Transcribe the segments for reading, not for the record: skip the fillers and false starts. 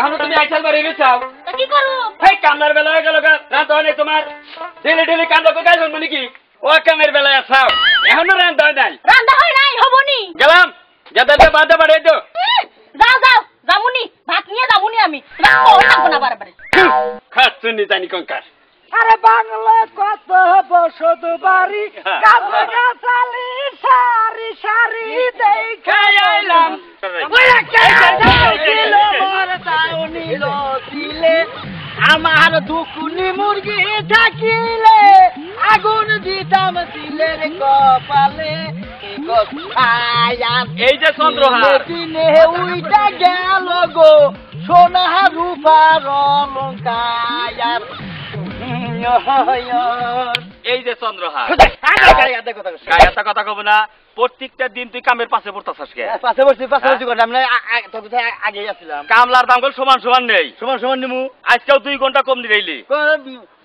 এখনো তুমি আইসাল বাড়ি চাও কি করব এই কামনার বেলা হয়ে গেল রাত হয় নাই তোমার ডেলি ডেলি কান্দা কো গাইছ মানে কি ও কামের বেলায় আসাও এখনো রাত হয় নাই রান্না হয় নাই হবনি গেলাম যাতে বাদে বাড়ে তো যাও যাও যামুনি ভাত নিয়ে যামুনি আমি লাগবো না বারবার খাচ্ছুনি জানি কঙ্কার আরে বাংলা কত বসত বাড়ি গাছে গাছালি সারি সারি দেখে আইলাম আমার দুকুনি মুরগি থাকিলে আগুন দিতাম দিলের কপালে এই যে চন্দ্রহার দিনে উইটা গেল গো সোনা রূপার অলঙ্কার এই যে চন্দ্রহার কথা কব না প্রত্যেকটা দিন তুই কামের পাশে পড়তাছস কে পাশে বসছি আমরা আগে আসছিলাম কামলার দাম সমান সমান নেই সমান সমান নিমু আজকেও 2 ঘন্টা কম দিরাইলি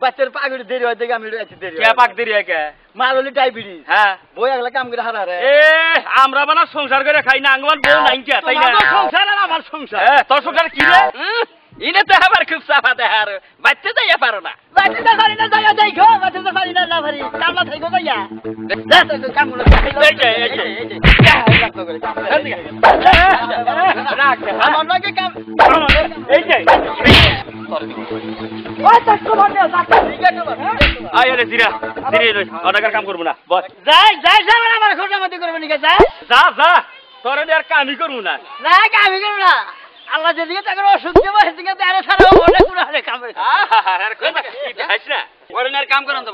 বাচ্চার পাগড়ি দেরি হয় দেখে আমি দেরি কে পাক দেরি কে মারলি ডায়াবেটিস হ্যাঁ বই আগলা কাম করে হারা রে এ আমরা বানা সংসার করে খাই না আঙ্গমান বউ নাই কে তাই না সংসার আর আমার সংসার তোর সংসার কি রে ইনে তো আবার খুব সাফা দেহার বাচ্চা যাইয়া পারো না বাচ্চা পারি না যাইয়া দেখো বাচ্চা পারি না পারি কামলা থাইকো যাইয়া যা তো কাম গুলো এই যে আমার নাকি কাম এই যে ওই তো কোন না যাচ্ছে ঠিক আছে আয় রে জিরা জিরে অনাকার কাম করব না বস যাই আমার খোঁজামতি করবে নিকে যা যা তোরে আর কামই করব না না কামই করব না আল্লাহ যেদিকে তাকে অসুখ দেবো সেদিকে তারে সারা অনেক গুণ হারে কাম করে আর কোন কি হাস না ওরে আর কাম করন তো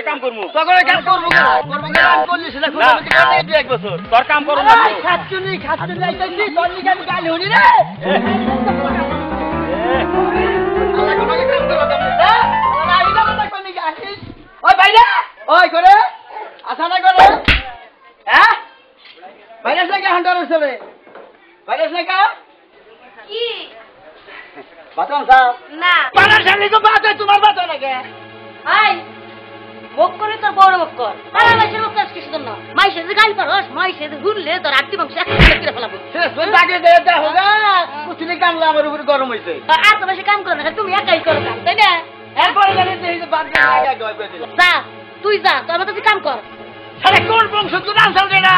কাম করবো তোর কাম করবো খাচ্ছুনি গালি হনি রে ওই বাইরে ওই করে আসা না করে হ্যাঁ ভাইরাস না কে হান্টার চলে ভাইরাস না কা কি বাতাম সাহেব না পাড়ার সামনে তো বাত হয় তোমার বাত হয় না কে ভাই মুখ করে তোর বড় মুখ কর আর মাইসের মুখ কাজ কিছু না মাইসের যে গাল পারস মাইসের ঘুরলে তোর আটটি মাংস একসাথে করে ফেলাবো তুই তাকে দে দে হোগা কুচলি কামলা আমার উপরে গরম হইছে আর তো বেশি কাম করো না তুমি একাই করো কাম তাই না এরপরে জানি যে বাদ দিয়ে আগে গয় করে দিলাম যা তুই যা তোর মতো তুই কাম কর আরে কোন বংশ তুই নাম চলবে না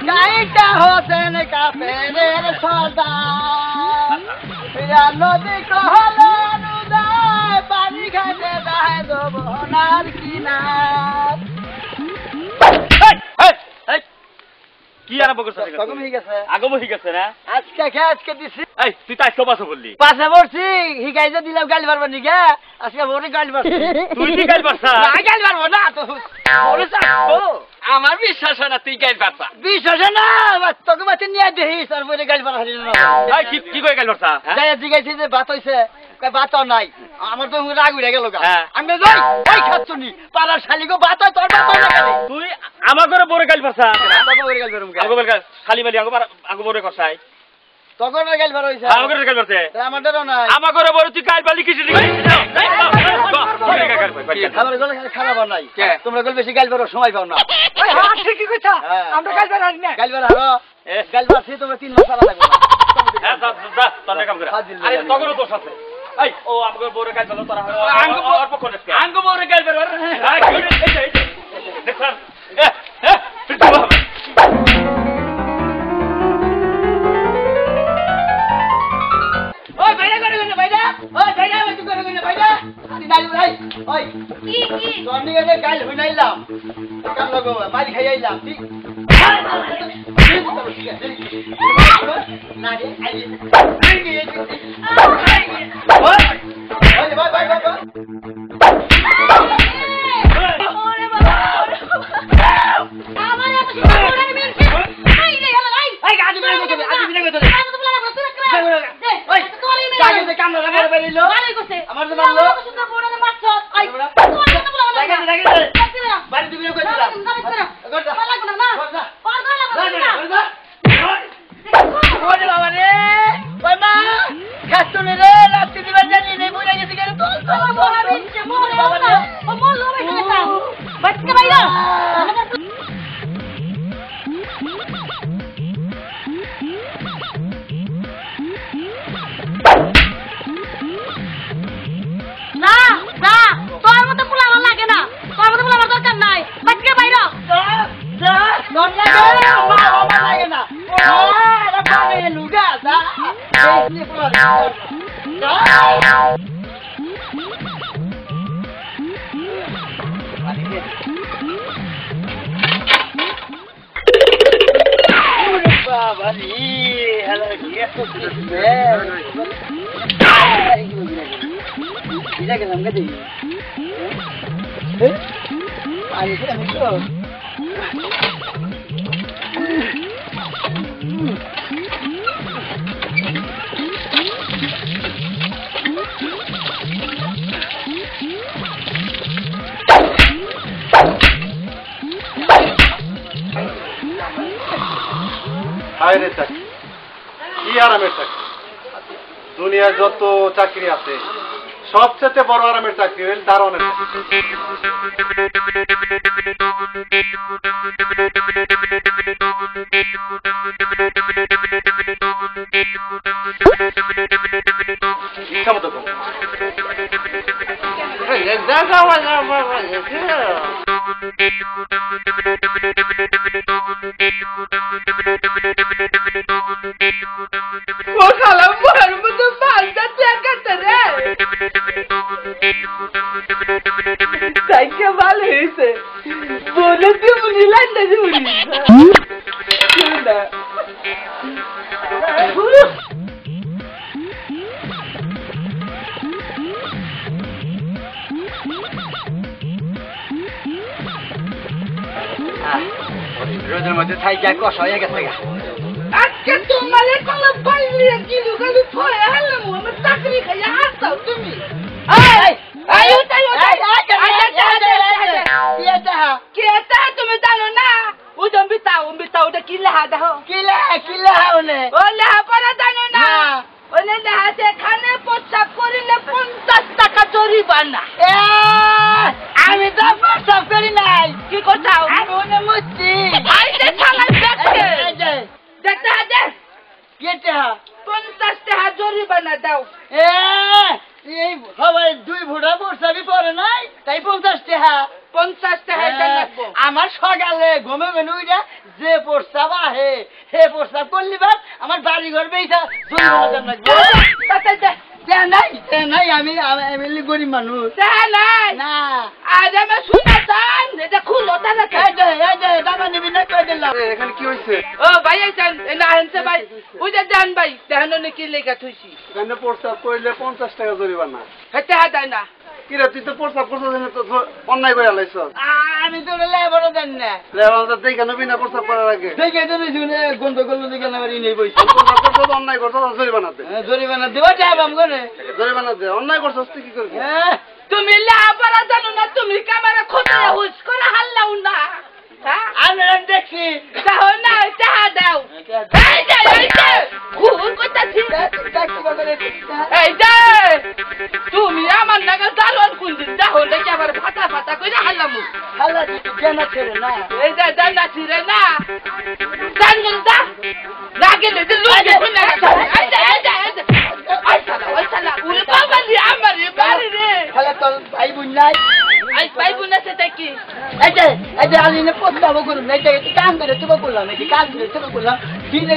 গাইটা হোসেন কাফেরের সর্দার পিয়া নদী কহলে অনুদায় পানি খাইতে দায় দোবনার কিনার কি আরম্ভ করছিস কখন হয়ে গেছে আগম হয়ে গেছে না আজকে দিছি এই তুই তো আজকে পাশে বললি পাশে বসছি হিগাইতে দিলাম গালি পারবো নি গে আজকে ওরে গালি পারবো তুই কি গাল পারছা না গালি পারবো না তো ওরে চাপবো আমার বিশ্বাস হয় না তুই গাল পারছা বিশ্বাস না তোকে মাঝে নিয়ে দেখিস আর বলে গালি পারা হারিয়ে না এই কি কই গাল পারছা যাই জিগাইছি যে বাত হইছে বাত নাই আমার তো রাগ উড়ে গেল গা হ্যাঁ। আমি যাই ওই খাচ্ছুনি পাড়ার শালিগো বাত হয় তোর বাত হয় না কেন তুই আমার ঘরে বড় গাল পারছা তোকে ওরে গালি পারবো আগো বল শালি বালি আগো বড় করছাই তোকে ওরে গালি পার হইছে আমার ঘরে গাল পারছে আমাদেরও নাই আমার ঘরে বড় তুই গাল বালি কিছু দিবি আমার গলে খারাপ নাই তোমরা গল বেশি গালি পারো সময় পাও না ওই হাত ঠিকই কইছা আমরা গালি পার না গালি পার হারো গালি পারছি তোমরা 3 মাস লাগবে হ্যাঁ যা তোর কাম করে আরে তগরও দোষ আছে এই ও আমাকে বড় গাল পারলো তোরা অল্প করে আঙ্গ বড় গাল পার এই দেখ ওই বাইরে করে গেল বাইরে ওই বাইরে ওই করে গেল বাইরে আরে গালি ভাই ওই কি তোর নিয়ে গাল হইনাইলাম কাম লাগো মারি খাইলাম ঠিক না রে আই ওই ভাই ভাই ভাই ওরে বাবা আমার এত সুন্দর করে মেলছে আই রে হলো আই এই গাজি বিনা গেছে গাজি বিনা গেছে আমি তো বলা বলতে না ওই তাকে যে কামলা মারবে পারিলো ভালোই করছে আমার তো মারলো এত সুন্দর বড় মারছ আই তোমার কথা বলা না লাগে বাড়ি দিবি কইছিলাম লাগবে না না করজা করজা লাগবে না ওরে বাবা রে আমার মরা বিচ্ছে মরে বাবা ও মরলো ভাই এটা বাচ্চা ভাইরা না না তোর মতো পোলা আমার লাগে না তোর মতো পোলা আমার দরকার নাই বাচ্চা ভাইরা লাগে না লুগা বাবা গেলাম গে আরে চাকরি কি আরামের চাকরি দুনিয়ায় যত চাকরি আছে সবচেয়ে বড় আরামের চাকরি হল দারোয়ানের ইচ্ছা মতো ভালো হয়েছে বলে তুমি লাইনটা জুড়ি রোদের মধ্যে থাই যা কষা হয়ে গেছে আজকে তোমার কোনো পাইলে কি লুকালি থয়ে হলাম আমার চাকরি খাইয়া আসতাও তুমি তুমি জানো না উজম বিতাও কি লেহা দেখো কি লেহা ও লেহা পড়া জানো না ওনে লেহা যেখানে প্রস্তাব করিলে 50 টাকা জরিমানা আমি তো প্রস্তাব করি নাই কি কোথাও আমি ওনে মুচ্ছি আইতে ছালাই দেখতে দে কেটা 50 টাকা জরিমানা দাও এই সবাই 2 ভোটা প্রস্তাবই পড়ে নাই তাই 50 টাকা আমার সকালে ঘুমে বেনুইটা যে প্রস্তাব আহে হে প্রস্তাব করলি বাপ আমার বাড়ি ঘর বেইছা নাই আমি গরিব মানুষ না আজ আমি শুনেছেন এটা খুলো দাদা নিবি না কই দিলাম এখানে কি হয়েছে ও ভাই আইছেন না আনছে ভাই বুঝে যান ভাই দেখানো কি লেখা থইছি এখানে প্রস্তাব করলে 50 টাকা জরিমানা হেতে হাতাই না কিরে তুই তো প্রস্তাব করছিস না তো অন্যায় করে আলাইছ আমি তো লেবারও জানি না লেবার দেখে নবি না প্রস্তাব করার আগে দেখে তো শুনে গন্ডগোল দিকে না বাড়ি নেই বইছি অন্যায় করছ জরিমানা দে জরিমানা দেওয়া যাবাম করে জরিমানা দে অন্যায় করছস তুই কি করবি তুমি লেবারও জানো না তুমি ক্যামেরা খোঁজে হুস করে হাল্লাও না আমি দেখছি তাও না টাকা দাও এই যে খুন করতেছি এই যে তুমি আমার নাগাল দারোয়ান কুন্দিন তাহলে কি আবার ফাটা করে হাল্লামু হাল্লা জানা ছেড়ে না এই যে জানা ছেড়ে না জানবেন দা না গেলে যে লোক দেখুন না এই সালা উরে বাবা রে আমার বাড়ি রে তাহলে তোর ভাই বোন নাই ভাই বোন আছে কি এই যে আলিনে প্রস্তাব করুন এই যে কাম করে তুমি করলাম এই কাজ করে তুমি করলাম দিনে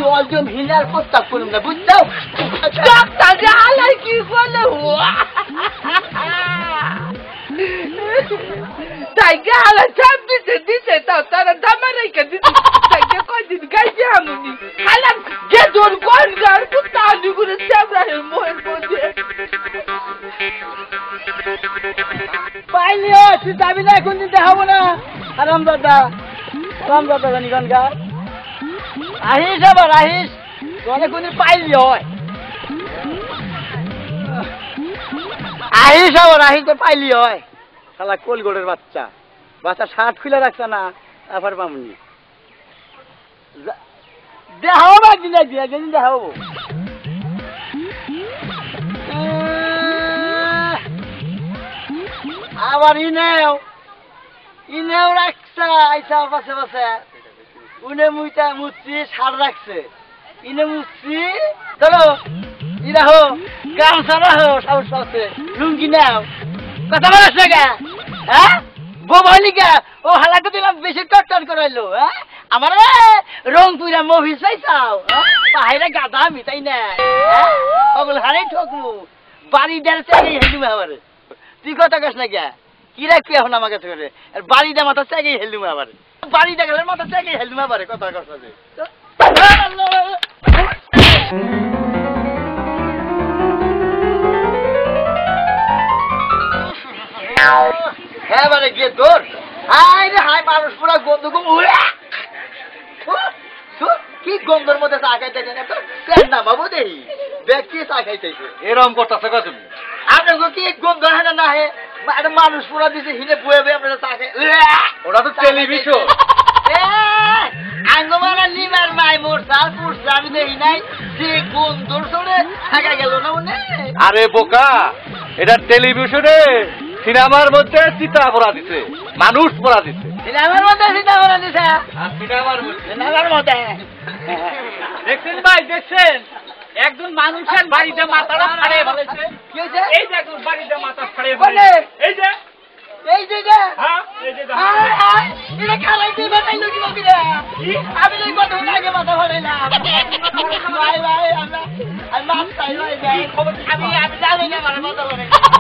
ওয়ালজম হিনার প্রস্তাব করুন না বুঝছো ডাক্তার যে আলাই কি বলে তাই গালা চাপ দিতে তাও তারা দামারাই কে দিতে তাই কয়দিন গাইছে আমি আলাম গে দোর কোন গার কুত্তা আনি করে চাবরাহে মোহের মধ্যে পাইলিও তুই যাবি না এখন দিতে হবো না রামদাদা জানি গনগা আহিস আবার আহিস তোনে কোনদিন পাইলি হয় আহিস আবার আহিস তো পাইলি হয় শালা কোলগোড়ের বাচ্চা শার্ট খুলে রাখছে না আবার পামনি দেখাবো বাকি না দিয়ে যেদিন দেখাবো আবার ইনেও রাখছে আইসা পাশে পাশে উনে মুইটা মুচ্ছি সার রাখছে ইনে মুচ্ছি ধরো ইরা হো গামছা রাখো সাহস পাচ্ছে লুঙ্গি নাও কথা বলাস না গা হ্যাঁ বোবালিকা ও হালাকে দিলাম বেশি টট্টর করাইলো হ্যাঁ আমার রং পুরা মভিস পাইছাও পাহাড়ে গাধা আমি তাই না ওগুলো হারাই ঠকবো বাড়ি দেড় চাই হেলুম আবার তুই কথা কাস না গা কি রাখবি এখন আমার কাছে করে আর বাড়িটা মাথা চাই হেলুম আবার বাড়িটা গেলে মাথা চাই হেলুম আবার কথা কাস না হ্যাঁ মানে গিয়ে তোর হাই রে হাই মানুষ পুরা গন্ধ কি গন্ধর মধ্যে চা খাইতেছে না তোর না বাবু দেহি দেখ কি চা খাইতেছে এরকম করতেছে কা তুমি আপনার কি গন্ধ হয় না হে একটা মানুষ পুরা দিছে হিনে বয়ে বয়ে আপনারা চা খাই ওটা তো টেলিভিশন আঙ্গমারা লিভার মাই মোর সাল পুরছে আমি দেখি নাই যে গন্ধর সরে থাকা গেল না মনে আরে বোকা এটা টেলিভিশনে সিনেমার মধ্যে চিতা পড়া দিছে মানুষ পড়া দিছে সিনেমার মধ্যে চিতা পড়া দিছে সিনেমার মধ্যে দেখছেন ভাই দেখছেন একজন মানুষের বাড়িতে মাথাটা ফাড়িয়ে ফেলেছে কি হয়েছে এই যে একজন বাড়িতে মাথা ফাড়িয়ে ফেলেছে এই যে হ্যাঁ এই যে এটা খালাই দিয়ে বানাইলো কি বাকি রে আমি এই কথা আগে মাথা ফাড়াইলাম ভাই ভাই আমি মাছ খাই ভাই আমি জানি না আমার মাথা ফাড়াইলাম